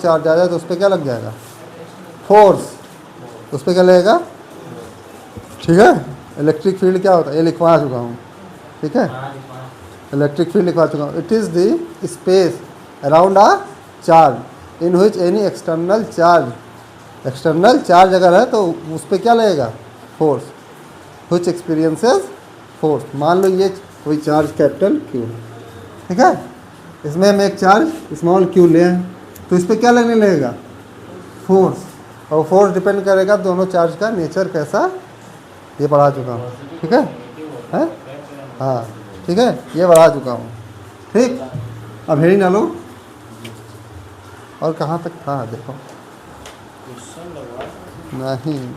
Charge आ जाए तो उस पर क्या लग जाएगा, फोर्स, उस पर क्या लगेगा, ठीक है। इलेक्ट्रिक फील्ड क्या होता है, ये लिखवा चुका हूँ, ठीक है, इलेक्ट्रिक फील्ड लिखवा चुका हूँ। It is the space around a charge in which any external charge अगर है तो उस पर क्या लगेगा, फोर्स, विच एक्सपीरियंसेस फोर्स। मान लो ये कोई चार्ज कैपिटल क्यू, ठीक है, इसमें हम एक चार्ज स्मॉल क्यू ले हैं तो इस पर क्या लगने लगेगा, फोर्स, और फोर्स डिपेंड करेगा दोनों चार्ज का नेचर कैसा, ये पढ़ा चुका हूँ, ठीक है, हैं, हाँ ठीक है, ये बढ़ा चुका हूँ, ठीक। अब हेडिंग डालो, और कहाँ तक था देखो, नहीं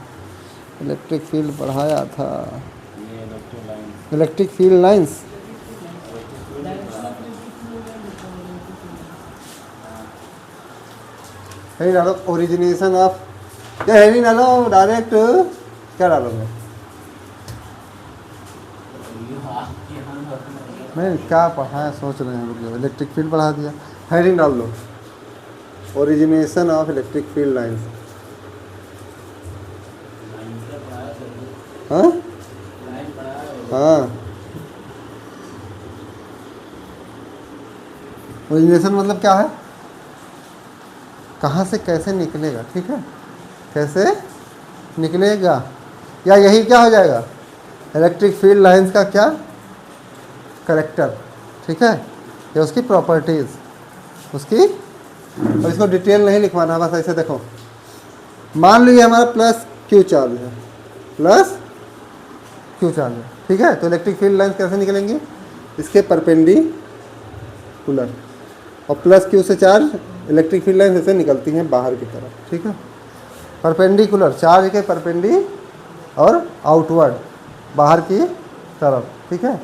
इलेक्ट्रिक फील्ड पढ़ाया था, इलेक्ट्रिक फील्ड लाइंस, हेडिंग डालो ओरिजिनेशन ऑफ, क्या हेडिंग डालो डायरेक्ट, क्या डालोगे, नहीं क्या पढ़ाया सोच रहे हैं लोग, इलेक्ट्रिक फील्ड पढ़ा दिया, हेडिंग डाल लो origination of electric field lines. हाँ हाँ, ओरिजिनेशन मतलब क्या है, कहाँ से कैसे निकलेगा, ठीक है, कैसे निकलेगा, या यही क्या हो जाएगा, इलेक्ट्रिक फील्ड लाइंस का क्या करेक्टर, ठीक है, या उसकी प्रॉपर्टीज़ उसकी, और इसको डिटेल नहीं लिखवाना, बस ऐसे देखो, मान लो ये हमारा प्लस क्यू चार्ज है, प्लस क्यू चार्ज है, ठीक है, तो इलेक्ट्रिक फील्ड लाइंस कैसे निकलेंगी, इसके परपेंडिकुलर, और प्लस क्यू से चार्ज इलेक्ट्रिक फील्ड लाइंस ऐसे निकलती हैं बाहर की तरफ, ठीक है, परपेंडिकुलर चार्ज के परपेंडी और आउटवर्ड बाहर की तरफ, ठीक है,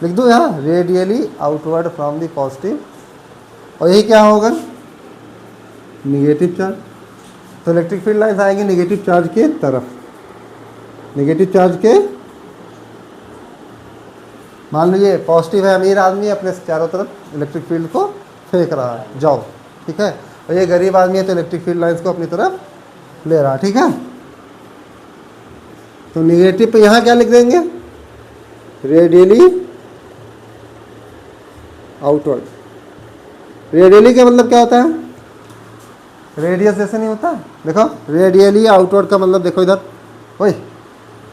लिख दो यहाँ radially outward from the positive, और यही क्या होगा, निगेटिव चार्ज, तो इलेक्ट्रिक फील्ड लाइंस आएंगे निगेटिव चार्ज के तरफ, निगेटिव चार्ज के, मान लीजिए पॉजिटिव है, अमीर आदमी अपने चारों तरफ इलेक्ट्रिक फील्ड को फेंक रहा है, जाओ, ठीक है, और ये गरीब आदमी है तो इलेक्ट्रिक फील्ड लाइंस को अपनी तरफ ले रहा है, ठीक है, तो निगेटिव पे यहाँ क्या लिख देंगे, रेडियली आउटवर्ड, रेडियली का मतलब क्या होता है, रेडियस जैसे नहीं होता, देखो रेडियली आउटवर्ड का मतलब देखो इधर, ओए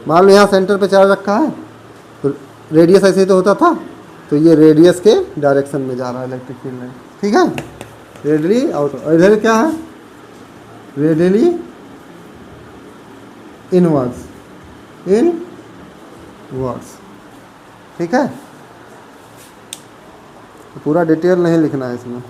मान लो यहाँ सेंटर पे चार्ज रखा है तो रेडियस ऐसे ही तो होता था, तो ये रेडियस के डायरेक्शन में जा रहा है इलेक्ट्रिक फील्ड लाइन, ठीक है, रेडियली आउटवर्ड, और इधर क्या है, रेडियली इनवर्ड्स, इनवर्ड्स, ठीक है, तो पूरा डिटेल नहीं लिखना है इसमें,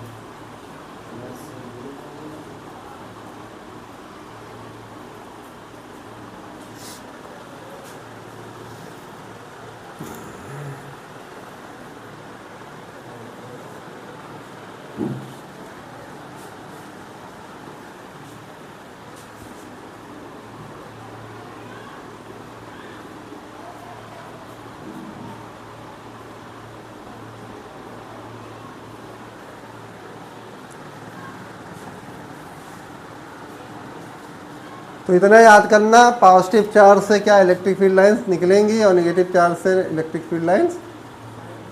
तो इतना याद करना, पॉजिटिव चार्ज से क्या इलेक्ट्रिक फील्ड लाइंस निकलेंगी और नेगेटिव चार्ज से इलेक्ट्रिक फील्ड लाइंस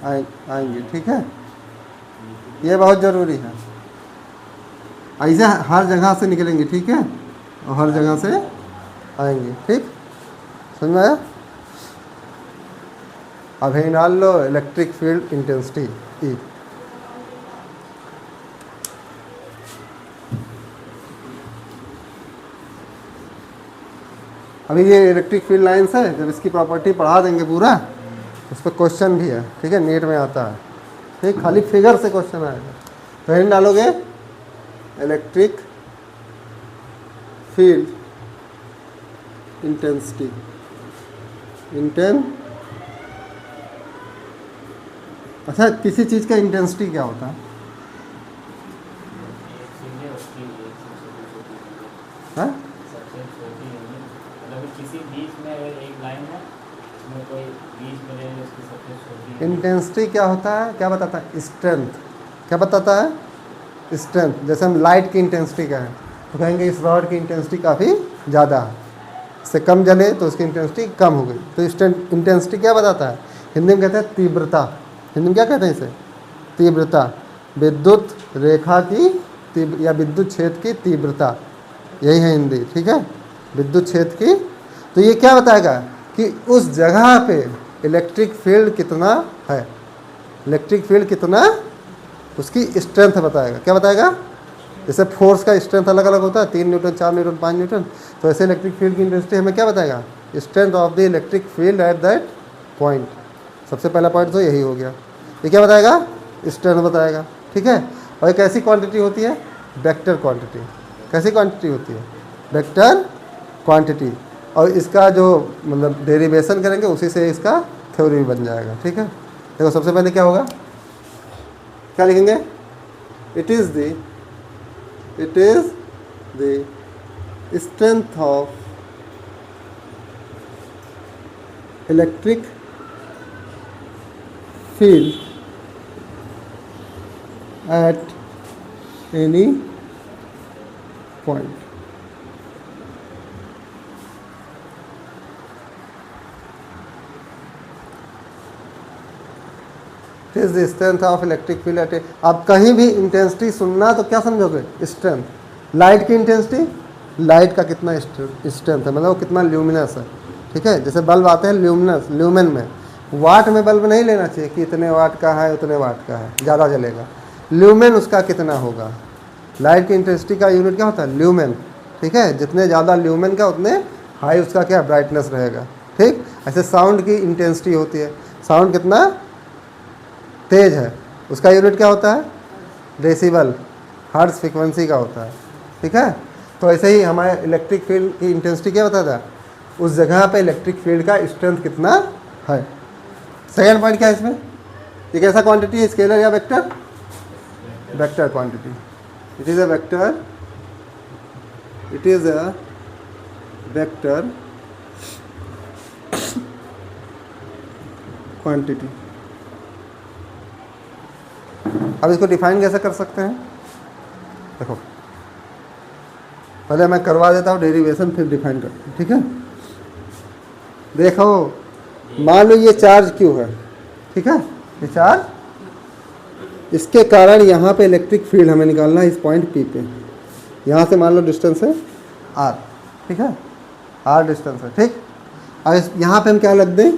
आएंगी, ठीक है, ये बहुत ज़रूरी है, ऐसे हर जगह से निकलेंगी, ठीक है, और हर जगह से आएंगी, ठीक, समझ में आया। अब यही डाल लो इलेक्ट्रिक फील्ड इंटेंसिटी ई, अभी ये इलेक्ट्रिक फील्ड लाइंस है, जब इसकी प्रॉपर्टी पढ़ा देंगे पूरा, उस पर क्वेश्चन भी है, ठीक है, नीट में आता है, ठीक, खाली फिगर से क्वेश्चन आएगा, तो यही डालोगे इलेक्ट्रिक फील्ड इंटेंसिटी, अच्छा किसी चीज़ का इंटेंसिटी क्या होता है, हाँ इंटेंसिटी क्या होता है, क्या बताता है, स्ट्रेंथ, क्या बताता है, स्ट्रेंथ। जैसे हम लाइट की इंटेंसिटी का है तो कहेंगे इस रॉड की इंटेंसिटी काफ़ी ज़्यादा है, इससे कम जले तो उसकी इंटेंसिटी कम हो गई। तो इंटेंसिटी क्या बताता है? हिंदी में कहते हैं तीव्रता। हिंदी में क्या कहते हैं इसे? तीव्रता। विद्युत रेखा की या विद्युत क्षेत्र की तीव्रता, यही है हिंदी, ठीक है, विद्युत क्षेत्र की। तो ये क्या बताएगा कि उस जगह पे इलेक्ट्रिक फील्ड कितना है, इलेक्ट्रिक फील्ड कितना, उसकी स्ट्रेंथ बताएगा। क्या बताएगा? जैसे फोर्स का स्ट्रेंथ अलग अलग होता है, 3 न्यूटन, 4 न्यूटन, 5 न्यूटन, तो ऐसे इलेक्ट्रिक फील्ड की इंटेंसिटी हमें क्या बताएगा? Strength of the electric field eight that point. सबसे पहला पॉइंट तो यही हो गया। ये क्या बताएगा? स्ट्रेंथ बताएगा, ठीक है। और एक ऐसी क्वांटिटी होती है वेक्टर क्वांटिटी। कैसी क्वांटिटी होती है? Vector quantity. और इसका जो मतलब डेरिवेशन करेंगे उसी से इसका थ्योरी बन जाएगा, ठीक है। देखो सबसे पहले क्या होगा, क्या लिखेंगे? It is the strength of electric field at any point. It is the strength of electric field eight. आप कहीं भी इंटेंसिटी सुनना तो क्या समझोगे? स्ट्रेंथ। लाइट की इंटेंसिटी, लाइट का कितना स्ट्रेंथ है, मतलब वो कितना ल्यूमिनस है, ठीक है। जैसे बल्ब आते हैं ल्यूमेन में, वाट में बल्ब नहीं लेना चाहिए कि इतने वाट का है उतने वाट का है, ज़्यादा जलेगा। ल्यूमेन उसका कितना होगा? लाइट की इंटेंसिटी का यूनिट क्या होता है? ल्यूमेन, ठीक है। जितने ज़्यादा ल्यूमेन का उतने हाई उसका क्या ब्राइटनेस रहेगा, ठीक। ऐसे साउंड की इंटेंसिटी होती है, साउंड कितना तेज है उसका यूनिट क्या होता है? डेसिबल, हर्ट्ज फ्रीक्वेंसी का होता है, ठीक है। तो ऐसे ही हमारे इलेक्ट्रिक फील्ड की इंटेंसिटी क्या बताता है? उस जगह पे इलेक्ट्रिक फील्ड का स्ट्रेंथ कितना है। सेकेंड पॉइंट क्या है इसमें? ये कैसा क्वांटिटी है, स्केलर या vector? Vector quantity. It is a vector, it is a vector quantity. अब इसको डिफाइन कैसे कर सकते हैं? देखो पहले मैं करवा देता हूँ डेरिवेशन, फिर डिफाइन करते हैं, ठीक है। देखो मान लो ये चार्ज क्यू है, ठीक है, ये चार्ज, इसके कारण यहाँ पे इलेक्ट्रिक फील्ड हमें निकालना है इस पॉइंट पी पे। यहाँ से मान लो डिस्टेंस है आर, ठीक है, आर डिस्टेंस है, ठीक। अब यहाँ पे हम क्या लग दें?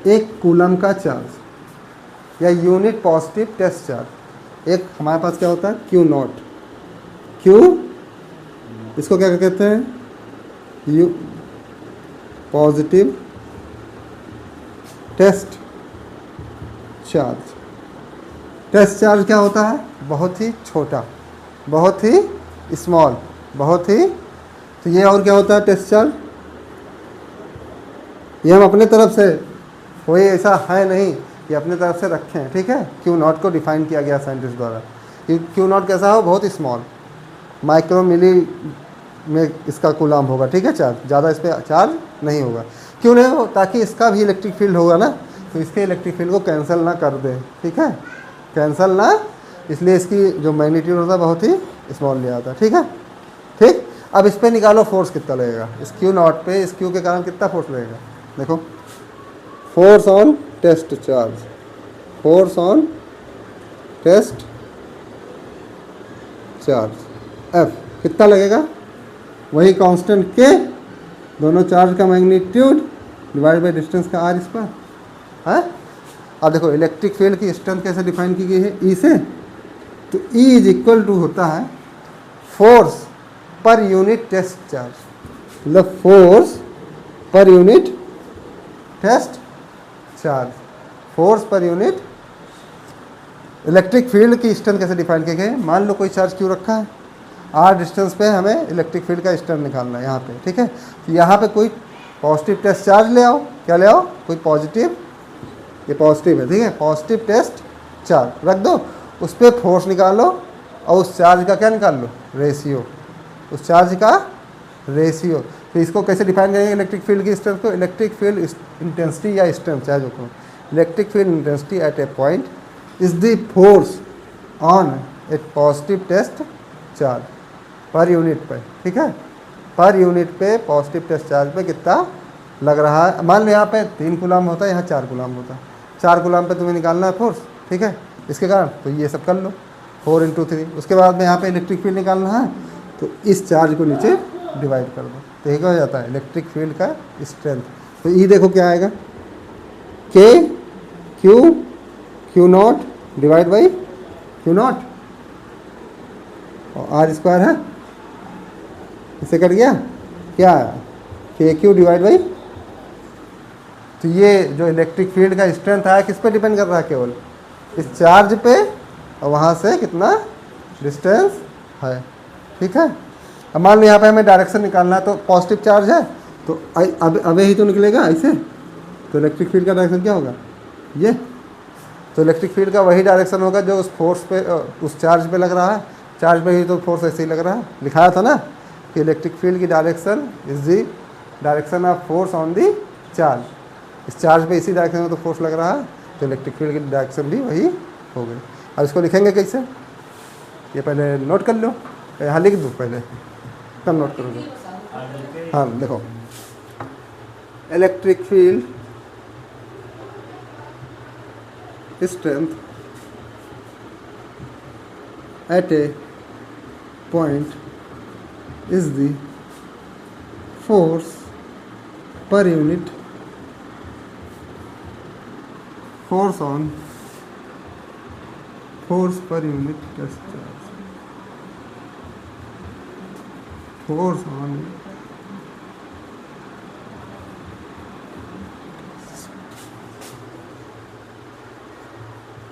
एक कूलम का चार्ज या यूनिट पॉजिटिव टेस्ट चार्ज। एक हमारे पास क्या होता है? क्यू नॉट, क्यू, इसको क्या कहते हैं? You positive test charge. Test charge क्या होता है? बहुत ही छोटा, बहुत ही स्मॉल, बहुत ही। तो ये और क्या होता है? Test charge. ये हम अपने तरफ से, कोई ऐसा है नहीं कि अपने तरफ से रखें हैं, ठीक है। क्यू नॉट को डिफाइन किया गया साइंटिस्ट द्वारा कि क्यू नॉट कैसा हो? बहुत ही स्मॉल, माइक्रो मिली में इसका कूलम होगा, ठीक है, चार्ज, ज़्यादा इस पर चार्ज नहीं होगा। क्यों नहीं हो? ताकि इसका भी इलेक्ट्रिक फील्ड होगा ना, तो इसके इलेक्ट्रिक फील्ड को कैंसिल ना कर दे, ठीक है, कैंसिल ना, इसलिए इसकी जो मैग्नीट्यूड होता है बहुत ही स्मॉल लिया जाता है, ठीक है, ठीक। अब इस पर निकालो फोर्स कितना लगेगा, इस क्यू नॉट पे, इस क्यू के कारण कितना फोर्स लगेगा? देखो, force on test charge, force on test charge F कितना लगेगा? वही कांस्टेंट के, दोनों चार्ज का मैग्नीट्यूड डिवाइड बाई डिस्टेंस का आर स्क्वायर है। अब देखो इलेक्ट्रिक फील्ड की स्ट्रेंथ कैसे डिफाइन की गई है? ई से। तो ई इज इक्वल टू होता है force per unit test charge, मतलब force per unit test charge, force per unit. Electric field की स्ट्रेंथ कैसे डिफाइन किए गए? मान लो कोई चार्ज क्यों रखा है, आर डिस्टेंस पे हमें इलेक्ट्रिक फील्ड का स्ट्रेंथ निकालना है यहाँ पे, ठीक है। तो यहाँ पे कोई पॉजिटिव टेस्ट चार्ज ले आओ, क्या ले आओ? कोई पॉजिटिव, ये पॉजिटिव है, ठीक है, पॉजिटिव टेस्ट चार्ज रख दो, उस पर फोर्स निकालो और उस चार्ज का क्या निकाल लो? रेशियो, उस चार्ज का रेशियो। तो इसको कैसे डिफाइन करेंगे इलेक्ट्रिक फील्ड की स्ट्रेंथ को? इलेक्ट्रिक फील्ड इंटेंसिटी या स्ट्रेंथ चाहे जो कहो, electric field intensity at a point is the force on एक positive test charge per unit पे, ठीक है, पर यूनिट पे पॉजिटिव टेस्ट चार्ज पे कितना लग रहा है। मान लो यहाँ पे 3 कूलम होता है, यहाँ 4 कूलम होता है, 4 कूलम पे तुम्हें निकालना है फोर्स, ठीक है, इसके कारण तो ये सब कर लो 4 × 3। उसके बाद में यहाँ पे इलेक्ट्रिक फील्ड निकालना है, तो इस चार्ज को नीचे डिवाइड कर दो, तो ये क्या हो जाता है इलेक्ट्रिक फील्ड का स्ट्रेंथ। तो ई देखो क्या आएगा, के Q not divide by Q not, और आर स्क्वायर है, इसे कर गया क्या, के क्यू डिवाइड बाई। तो ये जो इलेक्ट्रिक फील्ड का स्ट्रेंथ है किस पे डिपेंड कर रहा है, केवल इस चार्ज पे, और वहाँ से कितना डिस्टेंस है, ठीक है। अब मान लो यहाँ पे हमें डायरेक्शन निकालना है, तो पॉजिटिव चार्ज है तो अब ही तो निकलेगा ऐसे, तो इलेक्ट्रिक फील्ड का डायरेक्शन क्या होगा ये, तो इलेक्ट्रिक फील्ड का वही डायरेक्शन होगा जो उस फोर्स पे, उस चार्ज पे लग रहा है, चार्ज पे ही तो फोर्स ऐसे ही लग रहा है, लिखाया था ना कि इलेक्ट्रिक फील्ड की direction is the direction of force on the charge, इस चार्ज पे इसी डायरेक्शन में तो फोर्स लग रहा है, तो इलेक्ट्रिक फील्ड की डायरेक्शन भी वही हो गई। अब इसको लिखेंगे कैसे, ये पहले नोट कर लो, यहाँ लिख दो पहले, कब नोट करोगे, हाँ देखो, electric field strength at a point is the force per unit force per unit test charge, force on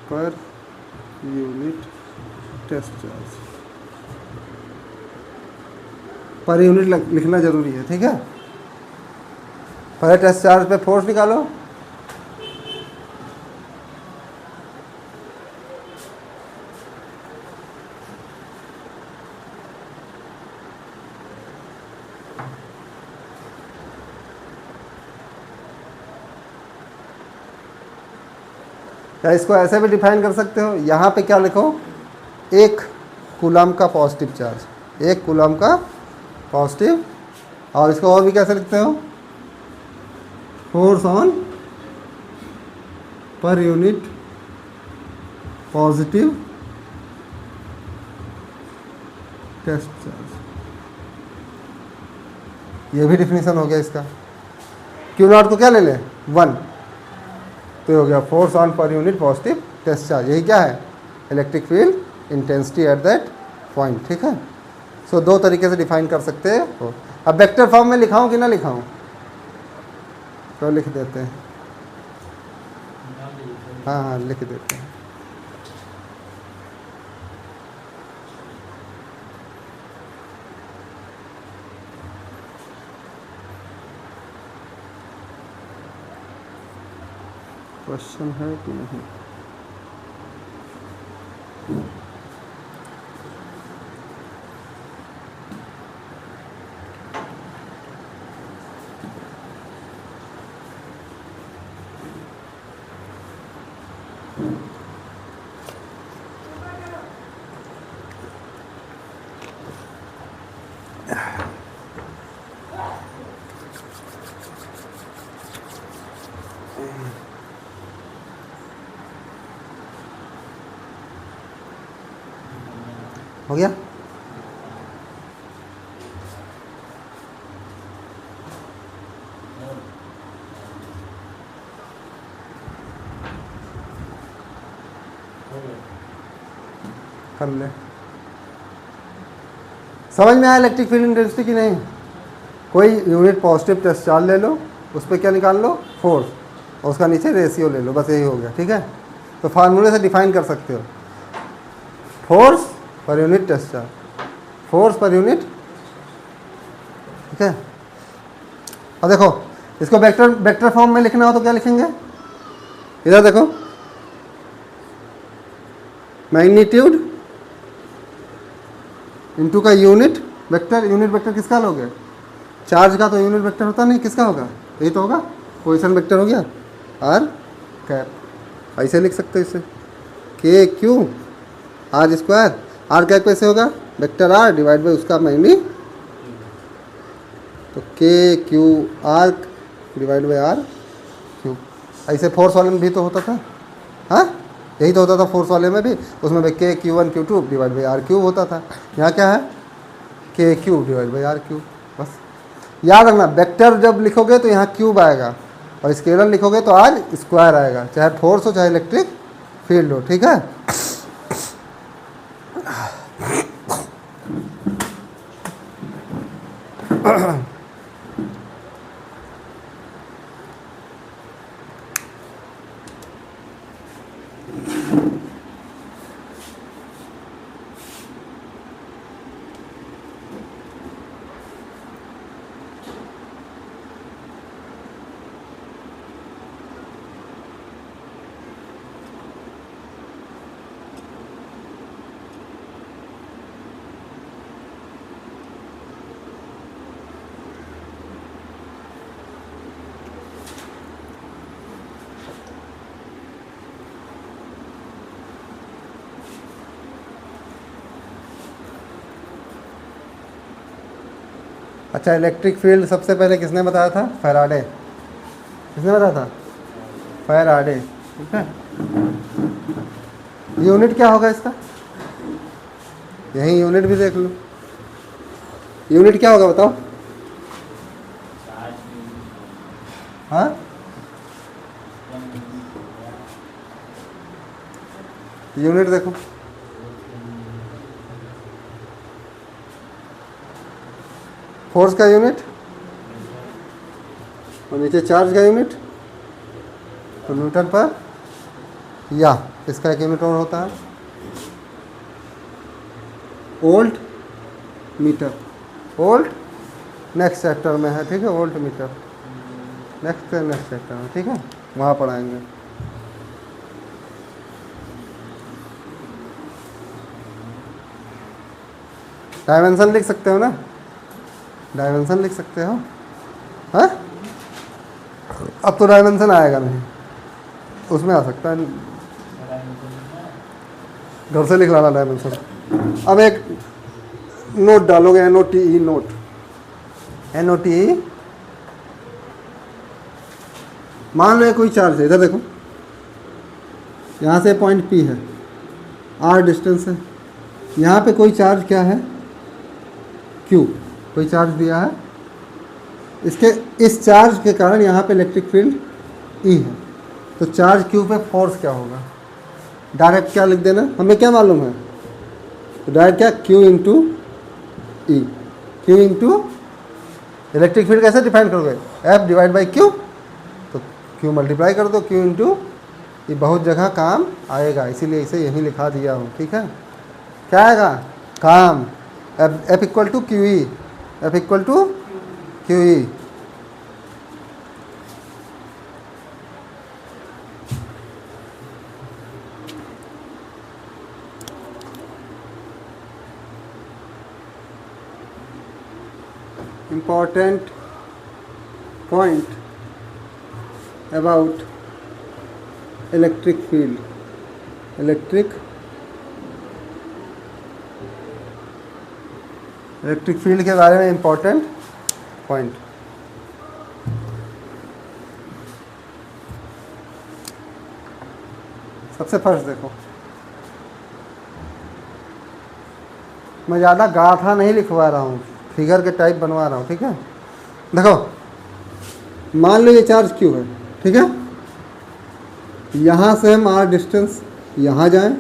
per unit test charge, per unit लिखना जरूरी है, ठीक है। पहले टेस्ट चार्ज पे फोर्स निकालो, या इसको ऐसे भी डिफाइन कर सकते हो, यहाँ पे क्या लिखो, 1 कूलम का पॉजिटिव चार्ज, 1 कूलम का पॉजिटिव, और इसको और भी कैसे लिखते हो, force on per unit positive test charge, ये भी डिफिनीशन हो गया इसका। क्यू नॉट को क्या ले लें 1, तो हो गया force on per unit positive test charge, यही क्या है electric field intensity at that point, ठीक है। सो 2 तरीके से डिफाइन कर सकते हो। अब वेक्टर फॉर्म में लिखाऊं कि ना लिखाऊं, तो लिख देते हैं, हाँ लिख देते हैं। क्वेश्चन है कि नहीं, हो गया। कर ले, समझ में आया इलेक्ट्रिक फील्ड इंटेंसिटी की नहीं। कोई यूनिट पॉजिटिव टेस्ट चार्ज ले लो, उस पर क्या निकाल लो फोर्स, और उसका नीचे रेशियो ले लो, बस यही हो गया, ठीक है। तो फार्मूले से डिफाइन कर सकते हो, force per unit test charge, force per unit, ठीक है। और देखो इसको वेक्टर फॉर्म में लिखना हो तो क्या लिखेंगे, इधर देखो, मैग्नीट्यूड इनटू का यूनिट वेक्टर, यूनिट वेक्टर किसका लोगे, चार्ज का, तो यूनिट वेक्टर होता नहीं, किसका होगा, यही तो होगा, पोजीशन वेक्टर हो गया आर कैप, ऐसे लिख सकते हो इसे, के क्यू आर स्क्वायर, आर क्या कैसे होगा, वेक्टर आर डिवाइड बाई उसका मैग्नी, तो K Q R divide by R Q. ऐसे फोर्स वाले में भी तो होता था, हाँ यही तो होता था फोर्स वाले में भी, उसमें K Q one Q two divide by R cube होता था। यहाँ क्या है, K cube divide by R cube. बस याद रखना, वेक्टर जब लिखोगे तो यहाँ क्यूब आएगा और स्केलर लिखोगे तो आर स्क्वायर आएगा, चाहे फोर्स हो चाहे इलेक्ट्रिक फील्ड हो, ठीक है। अच्छा, इलेक्ट्रिक फील्ड सबसे पहले किसने बताया था, फैराडे। किसने बताया था, फैराडे, ठीक है। यूनिट क्या होगा इसका, यही यूनिट भी देख लो, यूनिट क्या होगा बताओ, हाँ यूनिट देखो, फोर्स का यूनिट और नीचे चार्ज का यूनिट, तो न्यूटन पर, या इसका एक यूनिट और होता है volt meter. Volt next chapter में है, ठीक है, वोल्ट मीटर नेक्स्ट चैप्टर में, ठीक है, वहाँ पढ़ाएंगे। डायमेंशन लिख सकते हो ना, डायमेंशन लिख सकते हो, हाँ अब तो डायमेंशन आएगा नहीं, उसमें आ सकता है, घर से लिख लाना डायमेंशन। अब एक नोट डालोगे, NOTE नोट, NOTE। मान लो कोई चार्ज है, इधर देखो, यहाँ से पॉइंट P है, R डिस्टेंस है, यहाँ पे कोई चार्ज क्या है, Q, कोई चार्ज दिया है, इसके इस चार्ज के कारण यहाँ पे इलेक्ट्रिक फील्ड E है, तो चार्ज Q पे फोर्स क्या होगा, डायरेक्ट क्या लिख देना, हमें क्या मालूम है, तो डायरेक्ट क्या, Q into E, Q into electric field कैसे डिफाइन करोगे, F डिवाइड बाई Q, तो Q मल्टीप्लाई कर दो, Q इंटू E, बहुत जगह काम आएगा, इसीलिए इसे यहीं लिखा दिया हूँ, ठीक है। क्या आएगा, काम, F equal to QE, F equal to QE। Important point about electric field, electric field के बारे में इम्पोर्टेंट पॉइंट। सबसे फर्स्ट देखो, मैं ज़्यादा गाथा नहीं लिखवा रहा हूँ, फिगर के टाइप बनवा रहा हूँ, ठीक है। देखो मान लो ये चार्ज Q है, ठीक है, यहाँ से हम R डिस्टेंस यहाँ जाएं,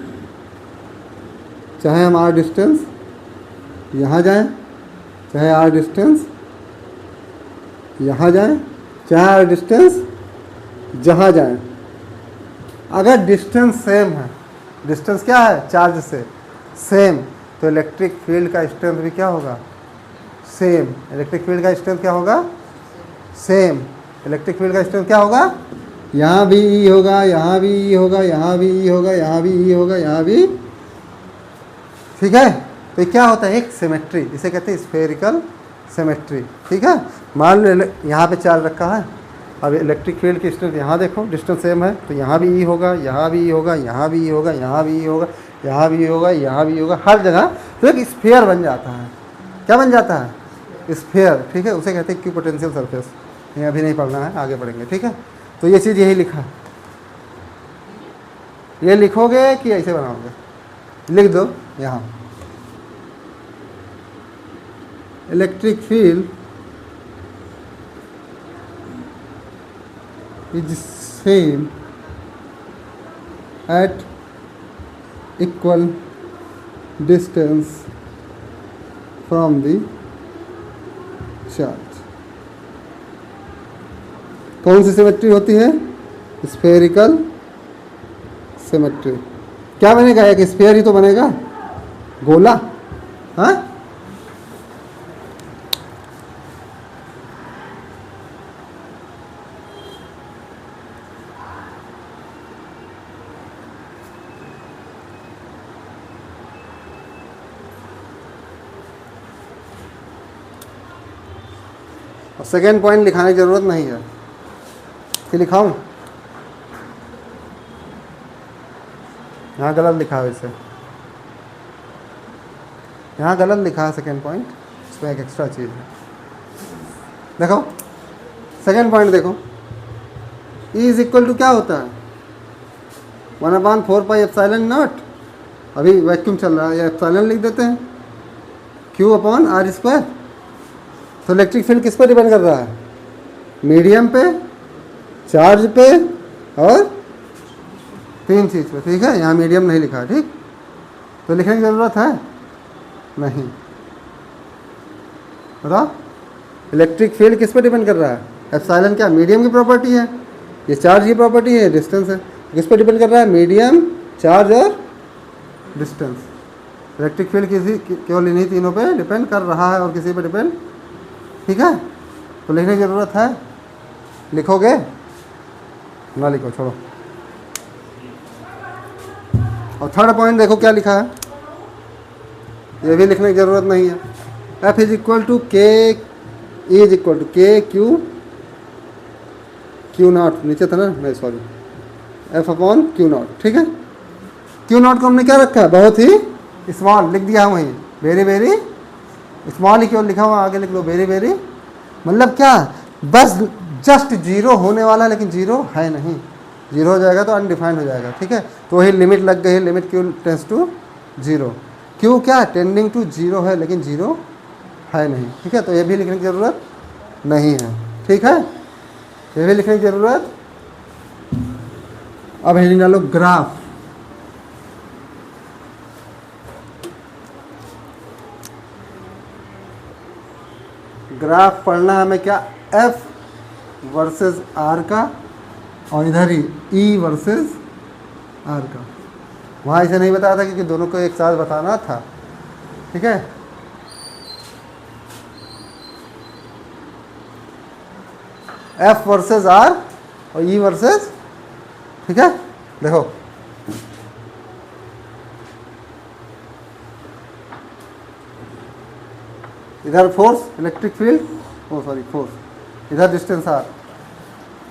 चाहे हम R डिस्टेंस यहाँ जाएं, चाहे R डिस्टेंस यहाँ जाएं, चाहे R डिस्टेंस जहाँ जाएं, अगर डिस्टेंस सेम है, डिस्टेंस क्या है चार्ज से सेम, तो इलेक्ट्रिक फील्ड का स्ट्रेंथ भी क्या होगा, सेम। इलेक्ट्रिक फील्ड का स्ट्रेंथ क्या होगा, सेम। इलेक्ट्रिक फील्ड का स्ट्रेंथ क्या होगा, यहाँ भी E होगा, यहाँ भी E होगा, यहाँ भी E होगा, यहाँ भी E होगा, यहाँ भी, ठीक है। तो ये क्या होता है, एक सिमेट्री, इसे कहते हैं स्फेरिकल सिमेट्री, ठीक है। मान लो यहाँ पे चार्ज रखा है, अब इलेक्ट्रिक फील्ड की स्ट्रेंथ यहाँ देखो, डिस्टेंस सेम है, तो यहाँ भी E होगा, यहाँ भी E होगा, यहाँ भी E होगा, यहाँ भी E होगा, यहाँ भी होगा, यहाँ भी होगा, हर जगह। तो एक स्फीयर बन जाता है। क्या बन जाता है? स्फीयर। ठीक है, उसे कहते हैं इक्विपोटेंशियल सरफेस। ये अभी नहीं पढ़ना है, आगे पढ़ेंगे। ठीक है, तो ये चीज़ यही लिखा है। ये लिखोगे कि ऐसे बनाओगे? लिख दो यहाँ, electric field is same at equal distance from the charge. कौन सी सिमेट्री होती है? Spherical symmetry. क्या बनेगा? एक स्फीयर ही तो बनेगा, गोला। हाँ, और सेकेंड पॉइंट लिखाने की ज़रूरत नहीं है कि लिखाऊं? यहाँ गलत लिखा है, इसे यहाँ गलत लिखा है सेकेंड पॉइंट, इसमें एक एक्स्ट्रा चीज़ है। देखो सेकेंड पॉइंट देखो, E इज इक्वल टू क्या होता है? 1/4 पाई एप्सिलॉन नॉट। अभी वैक्यूम चल रहा है, या एप्सिलॉन लिख देते हैं, Q/r²। तो इलेक्ट्रिक फील्ड किस पर डिपेंड कर रहा है? मीडियम पे, चार्ज पे, और तीन चीज़ पे। ठीक है, यहाँ मीडियम नहीं लिखा है। ठीक, तो लिखने की ज़रूरत है नहीं। बताओ, इलेक्ट्रिक फील्ड किस पर डिपेंड कर रहा है? एप्सिलॉन क्या मीडियम की प्रॉपर्टी है? ये चार्ज की प्रॉपर्टी है, डिस्टेंस है। किस पर डिपेंड कर रहा है? मीडियम, चार्ज और डिस्टेंस। इलेक्ट्रिक फील्ड किसी केवल इन्हीं तीनों पे डिपेंड कर रहा है, और किसी पे डिपेंड। ठीक है, तो लिखने की ज़रूरत है? लिखोगे? ना लिखो, छोड़ो। और थर्ड पॉइंट देखो क्या लिखा है, ये भी लिखने की ज़रूरत नहीं है। F इज इक्वल टू के, E इज इक्वल टू के क्यू नॉट, नीचे था ना, नहीं सॉरी, F/Q0। ठीक है, Q0 को हमने क्या रखा है? बहुत ही स्मॉल लिख दिया है वहीं, वेरी वेरी स्मॉल ही क्यों लिखा हुआ, आगे लिख लो वेरी वेरी। मतलब क्या? बस जस्ट जीरो होने वाला है, लेकिन जीरो है नहीं। जीरो हो जाएगा तो अनडिफाइंड हो जाएगा। ठीक है, तो वही लिमिट लग गई, limit Q tends to zero. Q क्या? टेंडिंग टू जीरो है, लेकिन जीरो है नहीं। ठीक है, तो ये भी लिखने की ज़रूरत नहीं है। ठीक है, ये भी लिखने की ज़रूरत। अब हेडिंग डालो ग्राफ। ग्राफ पढ़ना हमें क्या? F वर्सेस R का, और इधर ही E वर्सेस R का। वहाँ इसे नहीं बताया था क्योंकि दोनों को एक साथ बताना था। ठीक है, F वर्सेस R और E वर्सेस। ठीक है, देखो इधर फोर्स, इलेक्ट्रिक फील्ड, ओ सॉरी फोर्स, इधर डिस्टेंस R।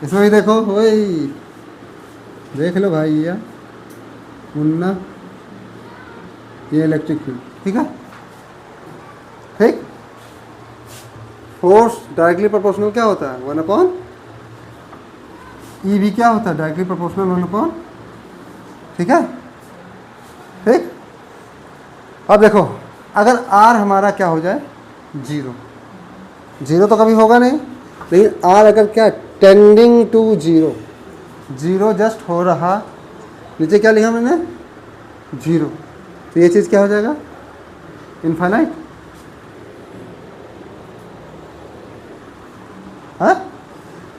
इसमें भी देखो, वही देख लो भाई, या मुन्ना, ये इलेक्ट्रिक फील्ड। ठीक है, ठीक। फोर्स डायरेक्टली प्रोपोर्शनल क्या होता है? 1/, E भी क्या होता है? Directly proportional 1/। ठीक है, ठीक। अब देखो, अगर R हमारा क्या हो जाए? जीरो। जीरो तो कभी होगा नहीं, लेकिन R अगर क्या? Tending to zero, zero just हो रहा, नीचे क्या लिखा मैंने? जीरो। तो ये चीज़ क्या हो जाएगा? इनफाइनाइट। हाँ,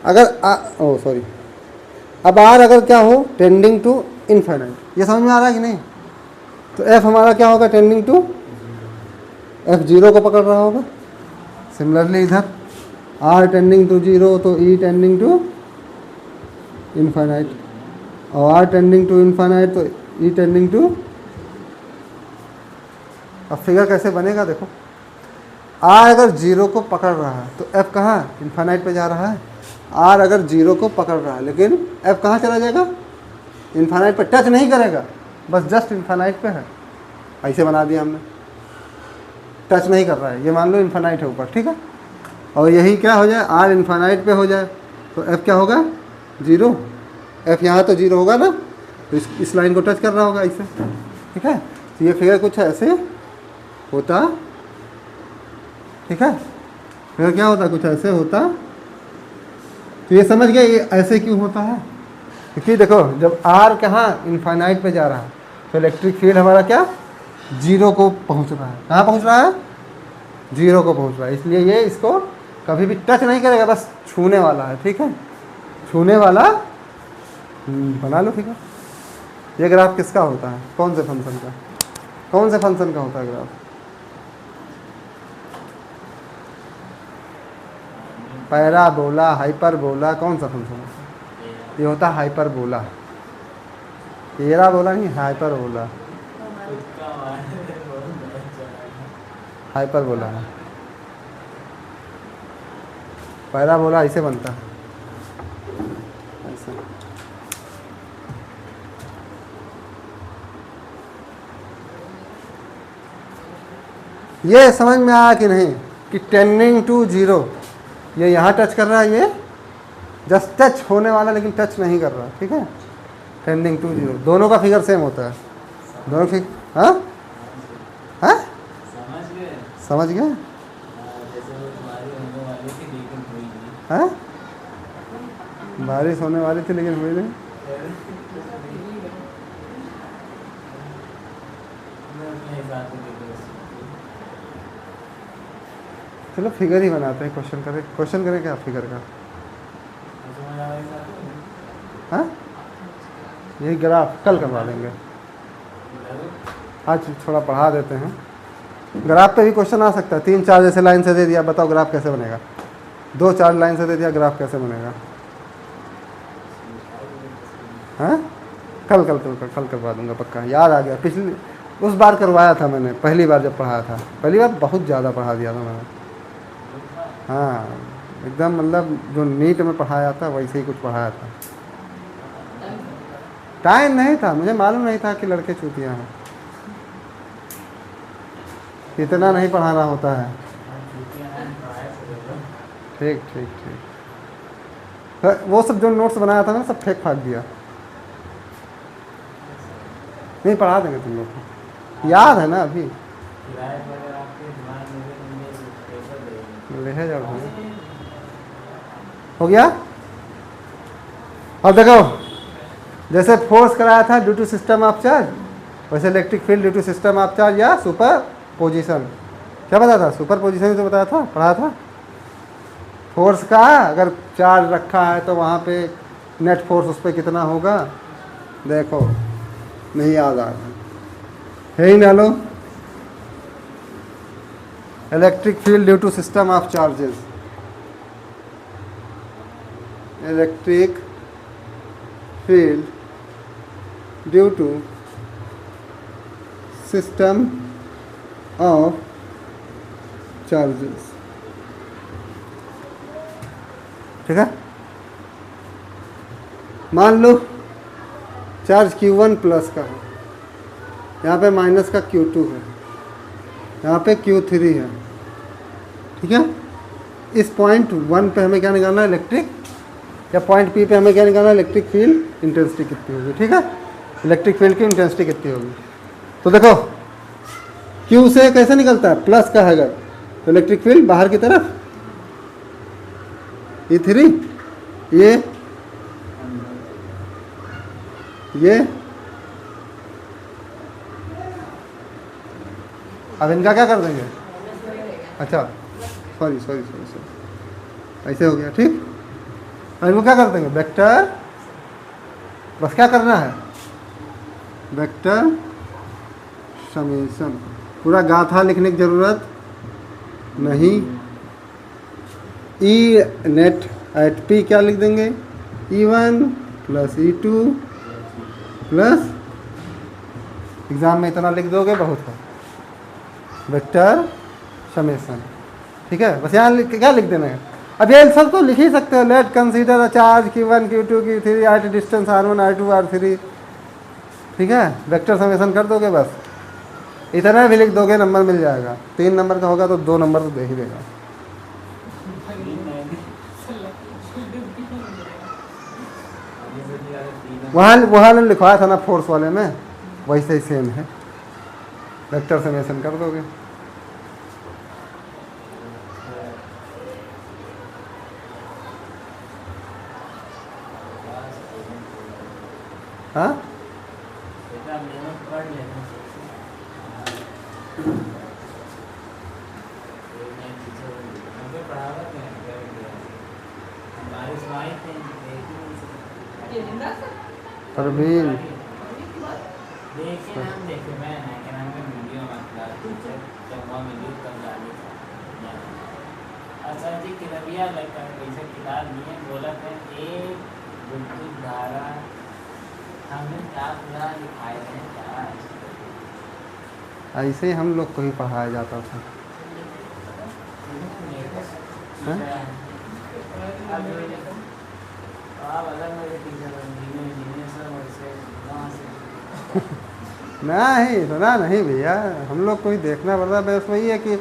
अगर ओ सॉरी, अब R अगर क्या हो? Tending to infinite. ये समझ में आ रहा है कि नहीं? तो F हमारा क्या होगा? टेंडिंग टू, F जीरो को पकड़ रहा होगा। सिमिलरली इधर R टेंडिंग टू जीरो, तो E टेंडिंग टू इनफाइनाइट, और R टेंडिंग टू इनफाइनाइट, तो E टेंडिंग टू। अब फिगर कैसे बनेगा देखो, R अगर जीरो को पकड़ रहा है तो F कहाँ? इनफाइनाइट पे जा रहा है। R अगर जीरो को पकड़ रहा है, लेकिन F कहाँ चला जाएगा? इनफाइनाइट पे टच नहीं करेगा। बस जस्ट इन्फानाइट पे है, ऐसे बना दिया हमने, टच नहीं कर रहा है, ये मान लो इन्फानाइट है ऊपर, ठीक है। और यही क्या हो जाए, आर इन्फानाइट पे हो जाए तो एफ क्या होगा, 0। एफ यहाँ तो 0 होगा ना, तो इस लाइन को टच कर रहा होगा ऐसे, ठीक है। तो ये फिगर कुछ ऐसे होता, ठीक है। फिर क्या होता, कुछ ऐसे होता। तो ये समझ गए ये ऐसे क्यों होता है, क्योंकि देखो जब आर कहाँ इन्फानाइट पे जा रहा है तो इलेक्ट्रिक फील्ड हमारा क्या 0 को पहुँच रहा है। कहाँ पहुँच रहा है, 0 को पहुँच रहा है। इसलिए ये इसको कभी भी टच नहीं करेगा, बस छूने वाला है, ठीक है, छूने वाला। बना लो फिगर। ये ग्राफ किसका होता है, कौन से फंक्शन का, कौन से फंक्शन का होता है ग्राफ, पैराबोला, हाइपरबोला, कौन सा फंक्शन होता है, ये होता है हाइपरबोला। पैराबोला नहीं, हाइपरबोला, हाइपरबोला है। पैराबोला ऐसे बनता है, ऐसे। ये समझ में आया कि नहीं कि टेंडिंग टू 0, ये यहाँ टच कर रहा है, ये जस्ट टच होने वाला लेकिन टच नहीं कर रहा, ठीक है। टेंडिंग टू 0, दोनों का फिगर सेम होता है, दोनों फिगर। हाँ हाँ समझ गए, हाँ बारिश होने वाली थी लेकिन हुई नहीं। चलो फिगर ही बनाते हैं, क्वेश्चन करें क्या फिगर का। हाँ यही ग्राफ कल करवा देंगे, आज थोड़ा पढ़ा देते हैं। ग्राफ पे भी क्वेश्चन आ सकता है, 3-4 जैसे लाइन से दे दिया, बताओ ग्राफ कैसे बनेगा। 2-4 लाइन से दे दिया, ग्राफ कैसे बनेगा। हाँ कल करवा दूंगा पक्का, याद आ गया। पिछली उस बार करवाया था मैंने, पहली बार जब पढ़ाया था, पहली बार बहुत ज़्यादा पढ़ा दिया था मैंने। हाँ एकदम मतलब जो नीट में पढ़ाया था वैसे ही कुछ पढ़ाया था। टाइम नहीं था, मुझे मालूम नहीं था कि लड़के चूतियाँ हैं, इतना नहीं पढ़ाना होता है। ठीक ठीक ठीक, वो सब जो नोट्स बनाया था ना सब फेंक फाक दिया। नहीं पढ़ा देंगे तुम लोग को, याद है ना अभी, ले जाओ। हो गया। अब देखो जैसे फोर्स कराया था due to system of charge, वैसे electric field due to system of charge या सुपर पोजिशन। क्या बताया था, सुपर पोजिशन तो बताया था, पढ़ा था। फोर्स का अगर चार्ज रखा है तो वहाँ पे नेट फोर्स उस पर कितना होगा, देखो नहीं याद आ रहा है ही ना लो। Electric field due to system of charges, electric field due to system of charges, ठीक है। मान लो चार्ज Q1 प्लस का है, यहाँ पे माइनस का Q2 है, यहाँ पे Q3 है, ठीक है। इस पॉइंट 1 पे हमें क्या निकालना है, इलेक्ट्रिक, या पॉइंट P पे हमें क्या निकालना है, इलेक्ट्रिक फील्ड इंटेंसिटी कितनी होगी, ठीक है। इलेक्ट्रिक फील्ड की इंटेंसिटी कितनी होगी, तो देखो Q से कैसे निकलता है, प्लस का है अगर, तो इलेक्ट्रिक फील्ड बाहर की तरफ E3, ये अब इनका क्या कर देंगे, अच्छा सॉरी ऐसे हो गया, ठीक। अब इनको क्या कर देंगे, वेक्टर, बस क्या करना है, वेक्टर समेशन, पूरा गाथा लिखने की ज़रूरत नहीं। ई नेट एट पी क्या लिख देंगे, E1 plus E2 plus, exam में इतना लिख दोगे बहुत है, वेक्टर समेशन, ठीक है। बस यहाँ क्या लिख देना है। अब ये सब तो लिख ही सकते हो, late consider a charge Q1 Q2 Q3 at distance R1 R2 R3, ठीक है, वेक्टर समेशन कर दोगे बस, इतना भी लिख दोगे नंबर मिल जाएगा। 3 नंबर का होगा तो 2 नंबर तो दे ही देगा। वहाँ लिखवाया था ना फोर्स वाले में, वैसे ही सेम है, वेक्टर समेशन कर दोगे। हाँ परवीन ऐसे ही हम लोग को ही पढ़ाया जाता था। नहीं सुना नहीं भैया, हम लोग को ही देखना पड़ता है। बस वही है कि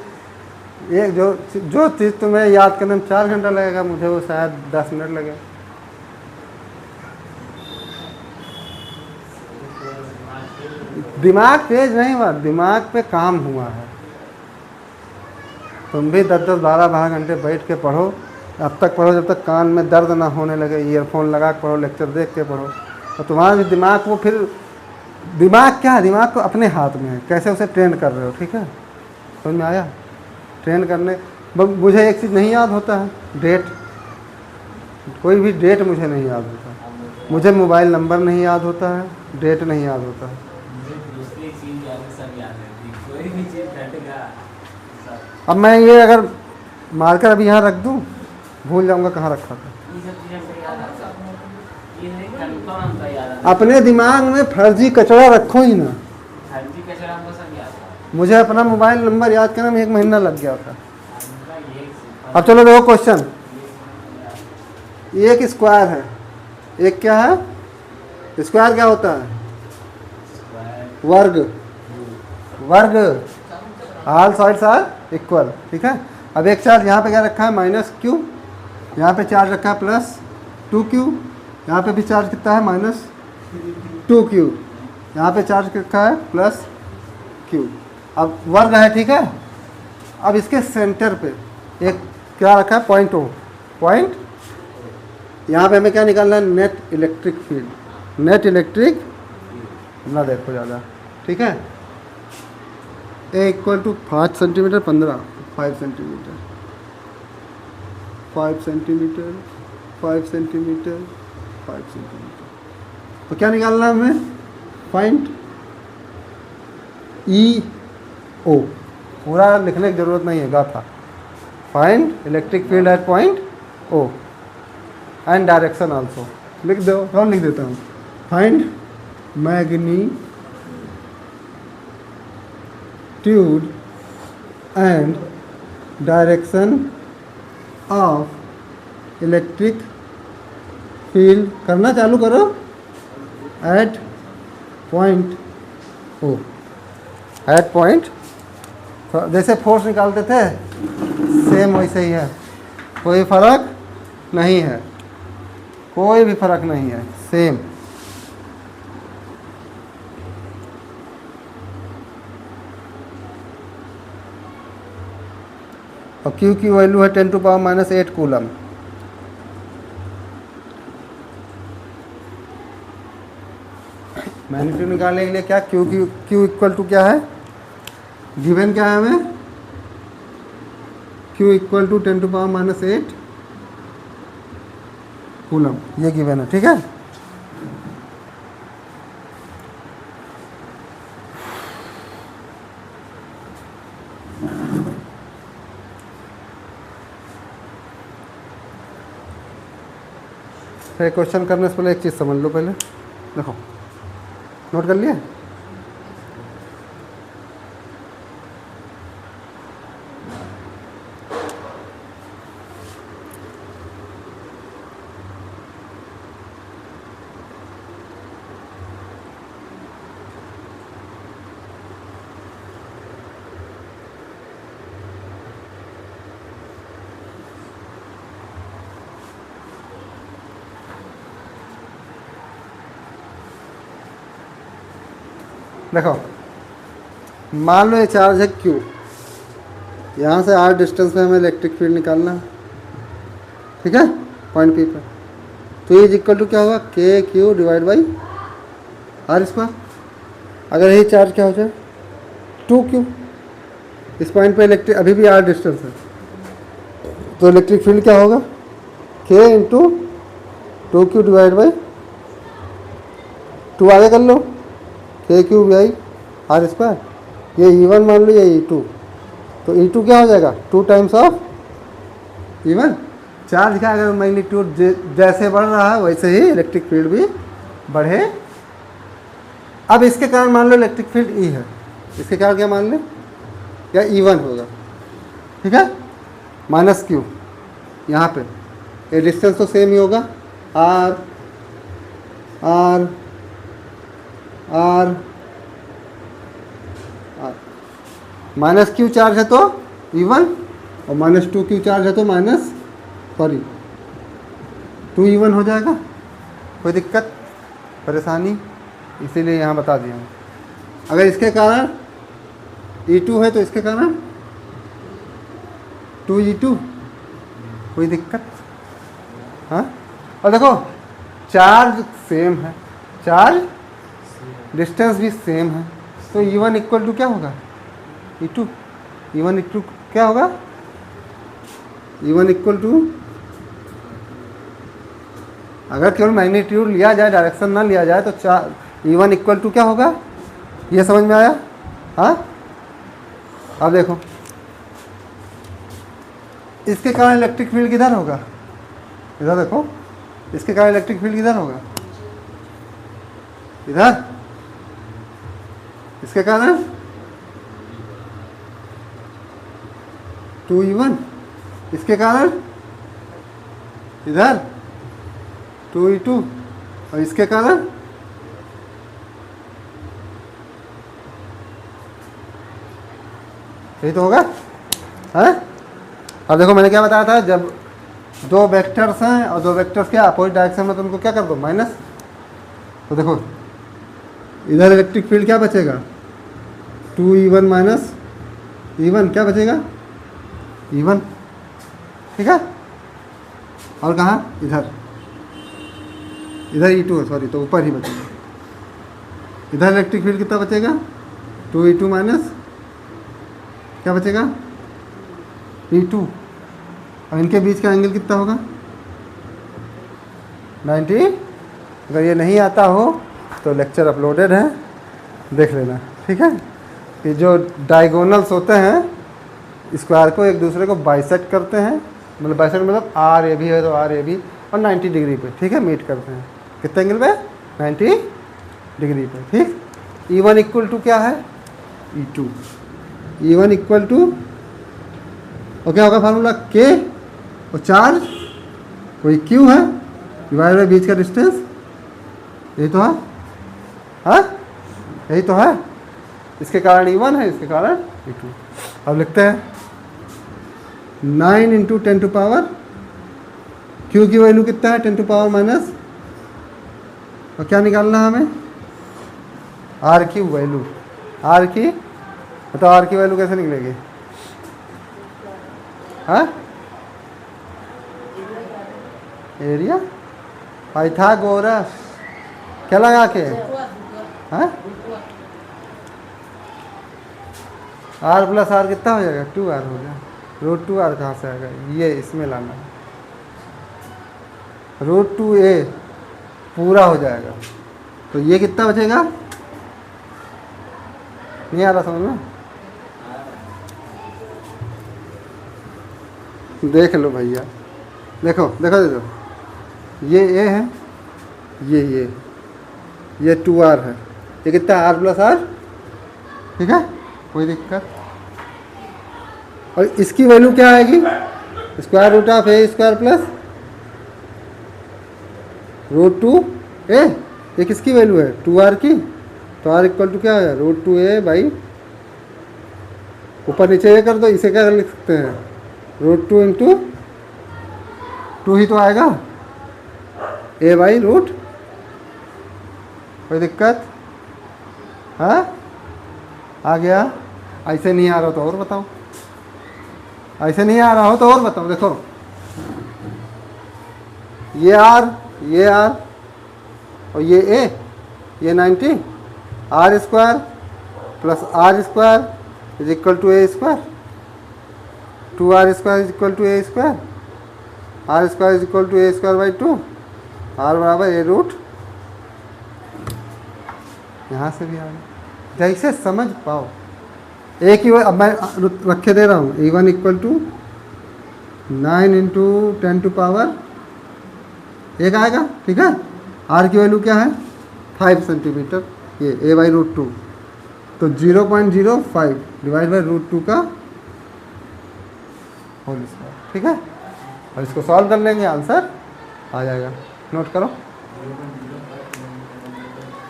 एक जो चीज़ तुम्हें याद करने में 4 घंटा लगेगा, मुझे वो शायद 10 मिनट लगे। दिमाग तेज नहीं हुआ, दिमाग पे काम हुआ है। तुम भी 10-10, 12-12 घंटे बैठ के पढ़ो, अब तक पढ़ो जब तक कान में दर्द ना होने लगे, ईयरफोन लगा के पढ़ो, लेक्चर देख के पढ़ो, तो तुम्हारा भी दिमाग वो फिर दिमाग क्या है, दिमाग को अपने हाथ में है, कैसे उसे ट्रेन कर रहे हो। ठीक है, समझ में आया? ट्रेन करने मुझे एक चीज़ नहीं याद होता है, डेट, कोई भी डेट मुझे नहीं याद होता, मुझे मोबाइल नंबर नहीं याद होता है, डेट नहीं याद होता है। अब मैं ये अगर मार्कर अभी यहाँ रख दूँ, भूल जाऊँगा कहाँ रखा था। अपने दिमाग में फर्जी कचरा रखो ही ना। मुझे अपना मोबाइल नंबर याद करने में 1 महीना लग गया था। अब चलो देखो क्वेश्चन, एक स्क्वायर है, एक क्या है, स्क्वायर क्या होता है, वर्ग, वर्ग, ऑल साइड्स आर इक्वल। ठीक है, अब एक चार्ज यहाँ पे क्या रखा है, -q, यहाँ पे चार्ज रखा है +2q, यहाँ पे भी चार्ज कितना है, -2q, यहाँ पे चार्ज रखा है +q। अब वर्ग है, ठीक है। अब इसके सेंटर पे एक क्या रखा है, पॉइंट O, पॉइंट, यहाँ पे हमें क्या निकालना है, net electric field, net electric ना देखो ज़्यादा। ठीक है, A = 5 centimetre, 15, 5 centimetre, 5 centimetre, 5 centimetre, 5 centimetre. तो क्या निकालना है हमें, पॉइंट EO, पूरा लिखने की ज़रूरत नहीं है, गाथा। Find electric field at point O and direction also. लिख दो, कौन लिख देता हूँ, find magnitude and direction of electric field, करना चालू करो, at point O, at point, जैसे फोर्स निकालते थे सेम वैसे ही है, कोई फर्क नहीं है, कोई भी फर्क नहीं है, सेम। और Q की वैल्यू है 10⁻⁻8 कूलम। मैग्नीट्यूड निकालने के लिए क्या, Q = क्या है, गिवन क्या है हमें, Q = 10⁻⁻8 कूलम, ये गिवन है। ठीक है, फिर क्वेश्चन करने से पहले एक चीज़ समझ लो, पहले देखो, नोट कर लिया, देखो, मान लो ये चार्ज है Q, यहाँ से R डिस्टेंस में हमें इलेक्ट्रिक फील्ड निकालना है, ठीक है, पॉइंट P पर। तो ये इक्वल टू क्या होगा, KQ divide by R square. अगर यही चार्ज क्या हो जाए 2Q, इस पॉइंट पे इलेक्ट्रिक अभी भी R डिस्टेंस है, तो इलेक्ट्रिक फील्ड क्या होगा, K into 2Q divide by 2 आगे कर लो, KQ बाई R स्क्वायर। ये E1 मान लो, ये E2, तो E2 क्या हो जाएगा 2 टाइम्स ऑफ E1। चार्ज का अगर मैग्नीट्यूड जैसे बढ़ रहा है वैसे ही इलेक्ट्रिक फील्ड भी बढ़े। अब इसके कारण मान लो इलेक्ट्रिक फील्ड E है, इसके कारण क्या मान लें, या E1 होगा, ठीक है, माइनस Q। यहाँ पे ये डिस्टेंस तो सेम ही होगा, R R R R minus Q charge है तो E1, और माइनस 2Q चार्ज है तो माइनस 2E1 हो जाएगा। कोई दिक्कत परेशानी, इसीलिए यहाँ बता दिया हूँ। अगर इसके कारण E2 है तो इसके कारण 2E2, कोई दिक्कत, हाँ। और देखो चार्ज सेम है, चार्ज डिस्टेंस भी सेम है, तो E1 इक्वल टू क्या होगा E2, E1 इक्वल क्या होगा, E1 इक्वल टू, अगर केवल मैग्नीट्यूड लिया जाए, डायरेक्शन ना लिया जाए, तो E1 इक्वल टू क्या होगा, ये समझ में आया, हाँ। अब देखो इसके कारण इलेक्ट्रिक फील्ड किधर होगा, इधर देखो, इसके कारण इलेक्ट्रिक फील्ड किधर होगा, इधर, इसके कारण 2E1, इसके कारण इधर 2E2, और इसके कारण यही तो होगा, है। अब देखो मैंने क्या बताया था, जब दो वेक्टर्स हैं और दो वेक्टर्स के अपोजिट डायरेक्शन में, तो उनको क्या कर दो, माइनस। तो देखो इधर इलेक्ट्रिक फील्ड क्या बचेगा, 2E1 माइनस E1, क्या बचेगा E1, ठीक है। और कहाँ, इधर, इधर E2 है, सॉरी, तो ऊपर ही बचेगा। इधर इलेक्ट्रिक फील्ड कितना बचेगा, 2E2 माइनस क्या बचेगा E2, और इनके बीच का एंगल कितना होगा 90। अगर ये नहीं आता हो तो लेक्चर अपलोडेड है, देख लेना, ठीक है। कि जो डायगोनल्स होते हैं स्क्वायर को एक दूसरे को बाइसेक्ट करते हैं, मतलब बाइसेक्ट मतलब RAB है तो RAB, और 90 डिग्री पे, ठीक है, मीट करते हैं, कितने एंगल पे, 90 डिग्री पे, ठीक। E1 इक्वल टू क्या है E2, E1 इक्वल टू, और क्या होगा फार्मूला, K और चार्ज कोई Q है डिवाइड बाई बीच का डिस्टेंस, यही तो है, हाँ, यही तो है। इसके कारण E1 है, इसके कारण E2। अब लिखते हैं 9 इंटू 10 टू पावर, Q की वैल्यू कितना है 10 टू पावर माइनस, और क्या निकालना है हमें, R की वैल्यू, R की, तो R की वैल्यू कैसे निकलेगी, हाँ, एरिया पाइथागोरस, क्या लगा के, हाँ, R प्लस R कितना हो जाएगा 2R हो गया, √2R कहाँ से आएगा, ये इसमें लाना है, √2A पूरा हो जाएगा, तो ये कितना बचेगा, नहीं आ रहा समझ में, देख लो भैया, देखो देखो देखो, ये A है, ये 2R है, ये कितना R प्लस R, ठीक है, कोई दिक्कत। और इसकी वैल्यू क्या आएगी, square root of A square plus √2A, ये किसकी वैल्यू है 2R की, तो R इक्वल टू क्या है √2A बाई, ऊपर नीचे ये कर दो, इसे क्या लिख सकते हैं √2 इंटू 2 ही तो आएगा, A बाई √, कोई दिक्कत, हाँ। आ गया? ऐसे नहीं आ रहा तो और बताओ, ऐसे नहीं आ रहा हो तो और बताओ। देखो ये आर, ये आर और ये ए, ये 90, R square plus R square is equal to A square, 2r square is equal to A square, R square is equal to A square by 2, R बराबर ए रूट, यहाँ से भी आ गया। जैसे समझ पाओ एक ही, अब मैं रखे दे रहा हूँ E1 equal to 9 into 10 to power एक आएगा, ठीक है। आर की वैल्यू क्या है 5 सेंटीमीटर, ये ए बाई रूट 2, तो 0.05 डिवाइड बाई रूट 2 का होल स्क्वायर, ठीक है। और इसको सॉल्व कर लेंगे, आंसर आ जाएगा। नोट करो,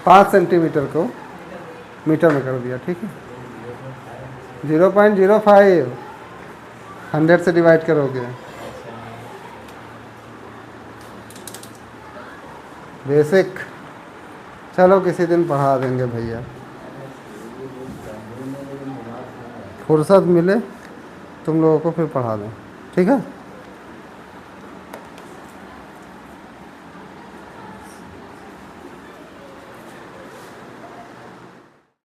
5 सेंटीमीटर को मीटर में कर दिया, ठीक है। 0.05 100 से डिवाइड करोगे, बेसिक। चलो किसी दिन पढ़ा देंगे भैया, फुर्सत मिले तुम लोगों को फिर पढ़ा दें, ठीक है।